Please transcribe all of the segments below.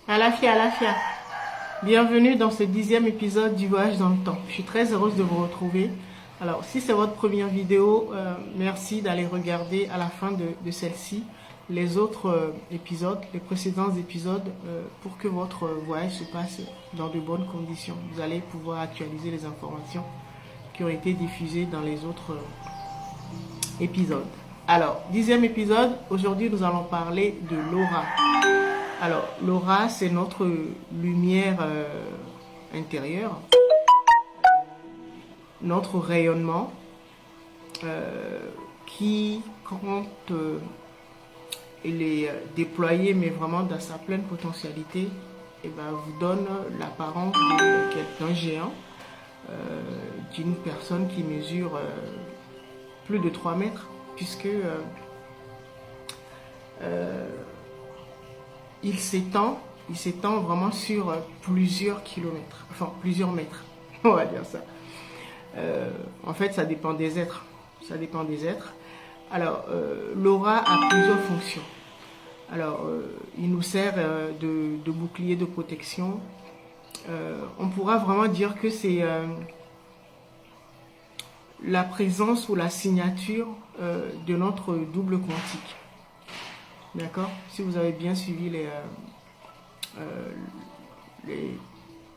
Alafia. Bienvenue dans ce 10e épisode du voyage dans le temps. Je suis très heureuse de vous retrouver. Alors, si c'est votre première vidéo, merci d'aller regarder à la fin de celle-ci les autres épisodes, les précédents épisodes, pour que votre voyage se passe dans de bonnes conditions. Vous allez pouvoir actualiser les informations qui ont été diffusées dans les autres épisodes. Alors, 10e épisode, aujourd'hui nous allons parler de l'aura. Alors, l'aura, c'est notre lumière intérieure, notre rayonnement qui, quand il est déployé, mais vraiment dans sa pleine potentialité, et ben, vous donne l'apparence d'un géant, d'une personne qui mesure plus de 3 mètres, puisque il s'étend vraiment sur plusieurs kilomètres, enfin plusieurs mètres, on va dire ça. En fait, ça dépend des êtres. Alors, l'aura a plusieurs fonctions. Alors, il nous sert de bouclier de protection. On pourra vraiment dire que c'est la présence ou la signature de notre double quantique. D'accord? Si vous avez bien suivi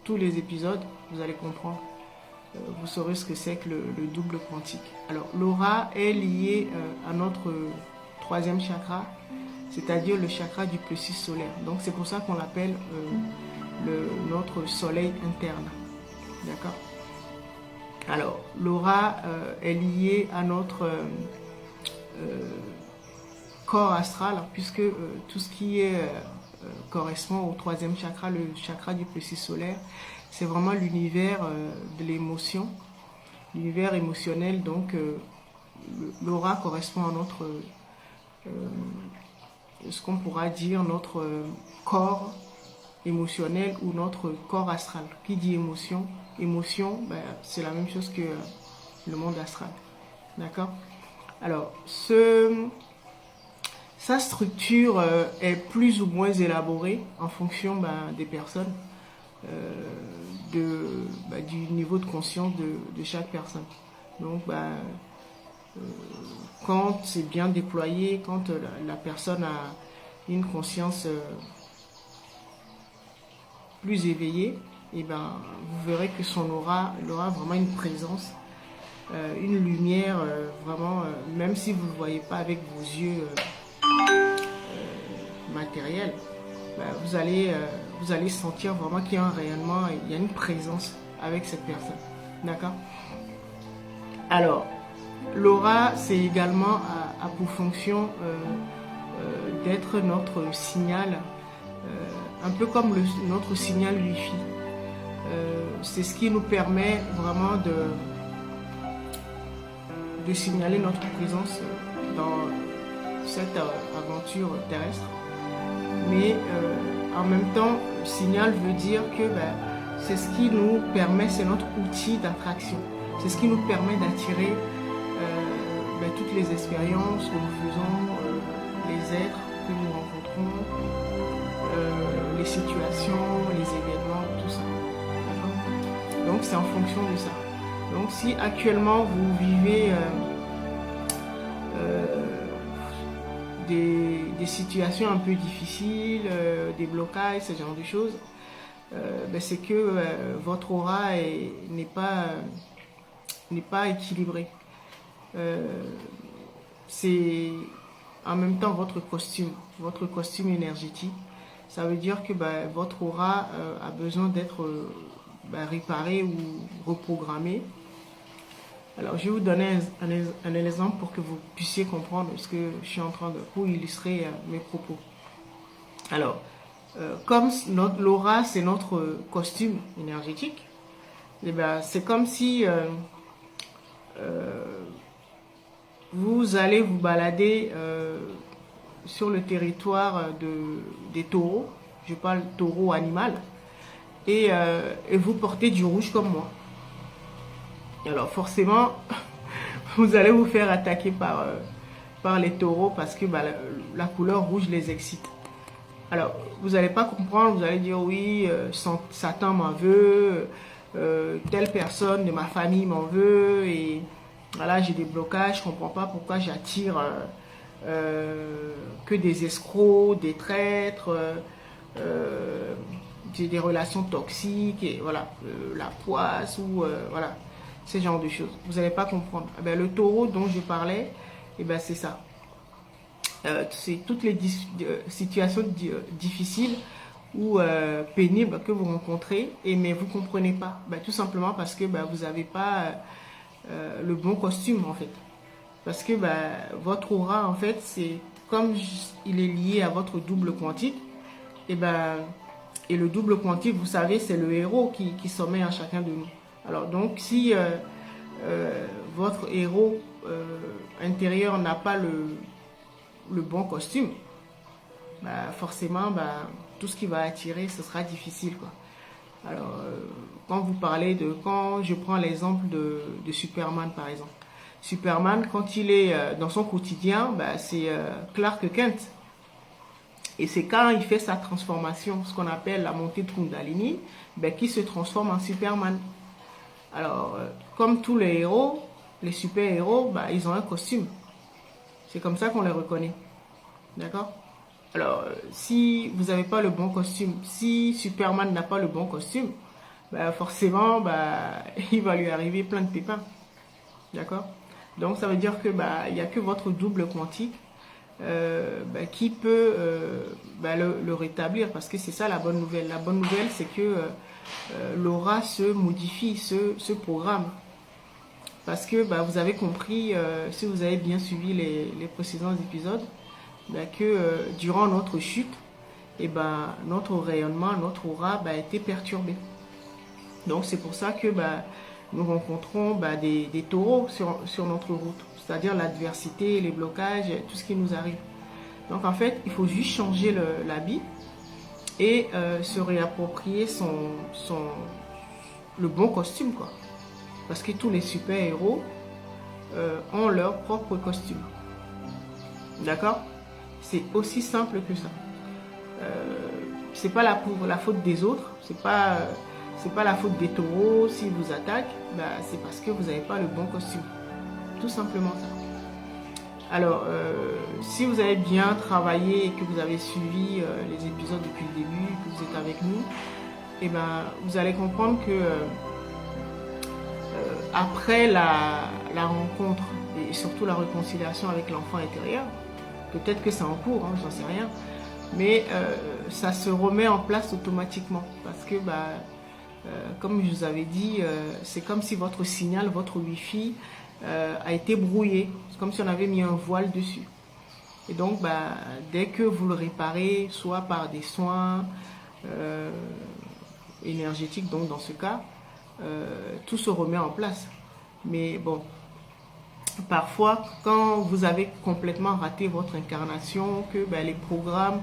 tous les épisodes, vous allez comprendre. Vous saurez ce que c'est que le double quantique. Alors, l'aura est liée à notre troisième chakra, c'est-à-dire le chakra du plexus solaire. Donc, c'est pour ça qu'on l'appelle notre soleil interne. D'accord? Alors, l'aura est liée à notre corps astral, puisque tout ce qui correspond au troisième chakra, le chakra du plexus solaire, c'est vraiment l'univers de l'émotion, l'univers émotionnel. Donc, l'aura correspond à notre, ce qu'on pourra dire, notre corps émotionnel ou notre corps astral. Qui dit émotion, ben, c'est la même chose que le monde astral. D'accord? Alors, sa structure est plus ou moins élaborée en fonction des personnes, du niveau de conscience de chaque personne. Donc, quand c'est bien déployé, quand la personne a une conscience plus éveillée, et vous verrez que son aura, elle aura vraiment une présence, une lumière, vraiment, même si vous ne le voyez pas avec vos yeux matériels, vous allez sentir vraiment qu'il y a un rayonnement, il y a une présence avec cette personne. D'accord? Alors, l'aura, c'est également a pour fonction d'être notre signal, un peu comme notre signal Wi-Fi. C'est ce qui nous permet vraiment de signaler notre présence dans cette aventure terrestre. Mais en même temps, signal veut dire que c'est ce qui nous permet, c'est notre outil d'attraction. C'est ce qui nous permet d'attirer toutes les expériences que nous faisons, les êtres que nous rencontrons, les situations, les événements, tout ça. D'accord? Donc c'est en fonction de ça. Donc si actuellement vous vivez des situations un peu difficiles, des blocages, ce genre de choses, c'est que votre aura n'est pas équilibrée. C'est en même temps votre costume énergétique. Ça veut dire que votre aura a besoin d'être réparée ou reprogrammée. Alors, je vais vous donner un exemple pour que vous puissiez comprendre ce que je suis en train pour illustrer mes propos. Alors, comme l'aura, c'est notre costume énergétique, c'est comme si vous allez vous balader sur le territoire des taureaux, je parle taureau animal, et vous portez du rouge comme moi. Alors forcément, vous allez vous faire attaquer par les taureaux parce que la couleur rouge les excite. Alors, vous n'allez pas comprendre, vous allez dire oui, Satan m'en veut, telle personne de ma famille m'en veut, et voilà, j'ai des blocages, je ne comprends pas pourquoi j'attire que des escrocs, des traîtres, j'ai des relations toxiques, et voilà, la poisse, ou voilà, ce genre de choses. Vous n'allez pas comprendre. Eh bien, le taureau dont je parlais, eh ben, c'est ça. C'est toutes les situations difficiles ou pénibles que vous rencontrez, mais vous ne comprenez pas. Ben, tout simplement parce que ben, vous n'avez pas le bon costume, en fait. Parce que ben, votre aura, en fait, c'est comme il est lié à votre double quantique, et le double quantique, vous savez, c'est le héros qui sommeille en chacun de nous. Alors donc, si votre héros intérieur n'a pas le bon costume, bah forcément, bah, tout ce qui va attirer, ce sera difficile, quoi. Alors, quand vous parlez quand je prends l'exemple de Superman, par exemple. Superman, quand il est dans son quotidien, bah, c'est Clark Kent. Et c'est quand il fait sa transformation, ce qu'on appelle la montée de Kundalini, bah, qu'il se transforme en Superman. Alors, comme tous les héros, les super-héros, bah, ils ont un costume. C'est comme ça qu'on les reconnaît. D'accord? Alors, si vous n'avez pas le bon costume, si Superman n'a pas le bon costume, bah forcément, bah, il va lui arriver plein de pépins. D'accord? Donc, ça veut dire que bah, il n'y a que votre double quantique bah, qui peut bah, le rétablir, parce que c'est ça la bonne nouvelle. La bonne nouvelle, c'est que l'aura se modifie, se programme. Parce que bah, vous avez compris, si vous avez bien suivi les précédents épisodes, bah, que durant notre chute, et bah, notre rayonnement, notre aura bah, a été perturbé. Donc c'est pour ça que bah, nous rencontrons bah, des taureaux sur notre route, c'est-à-dire l'adversité, les blocages, tout ce qui nous arrive. Donc en fait, il faut juste changer l'habit et se réapproprier le bon costume, quoi. Parce que tous les super-héros ont leur propre costume. D'accord? C'est aussi simple que ça. C'est pas la faute des autres, c'est pas la faute des taureaux s'ils vous attaquent, bah, c'est parce que vous n'avez pas le bon costume. Tout simplement ça. Alors, si vous avez bien travaillé et que vous avez suivi les épisodes depuis le début, que vous êtes avec nous, et ben, vous allez comprendre que après la rencontre et surtout la réconciliation avec l'enfant intérieur, peut-être que c'est en cours, hein, j'en sais rien, mais ça se remet en place automatiquement parce que bah, comme je vous avais dit, c'est comme si votre signal, votre Wi-Fi a été brouillé. C'est comme si on avait mis un voile dessus. Et donc, bah, dès que vous le réparez, soit par des soins énergétiques, donc dans ce cas, tout se remet en place. Mais bon, parfois, quand vous avez complètement raté votre incarnation, que bah, les programmes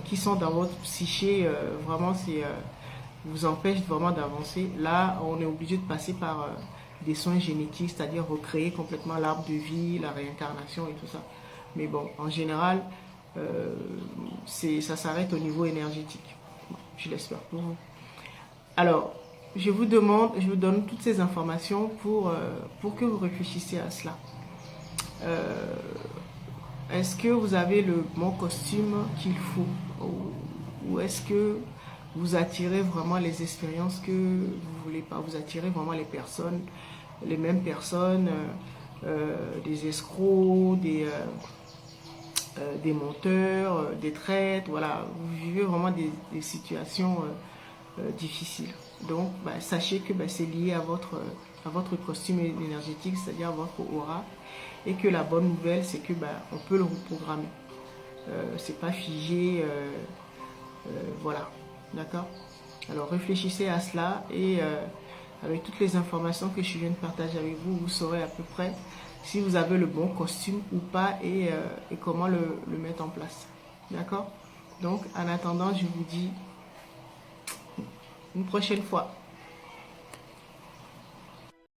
qui sont dans votre psyché, vraiment, vous empêchent vraiment d'avancer, là, on est obligé de passer par des soins génétiques, c'est-à-dire recréer complètement l'arbre de vie, la réincarnation et tout ça. Mais bon, en général, ça s'arrête au niveau énergétique. Je l'espère pour vous. Alors, je vous donne toutes ces informations pour que vous réfléchissiez à cela. Est-ce que vous avez le bon costume qu'il faut? Ou est-ce que vous attirez vraiment les expériences que vous voulez pas? Vous attirez vraiment les mêmes personnes, des escrocs, des menteurs, des traîtres, voilà. Vous vivez vraiment des situations difficiles. Donc, bah, sachez que bah, c'est lié à votre costume énergétique, c'est-à-dire à votre aura, et que la bonne nouvelle, c'est que bah, on peut le reprogrammer. C'est pas figé, voilà, d'accord. Alors réfléchissez à cela et avec toutes les informations que je viens de partager avec vous, vous saurez à peu près si vous avez le bon costume ou pas et comment le mettre en place, d'accord. Donc en attendant, je vous dis une prochaine fois.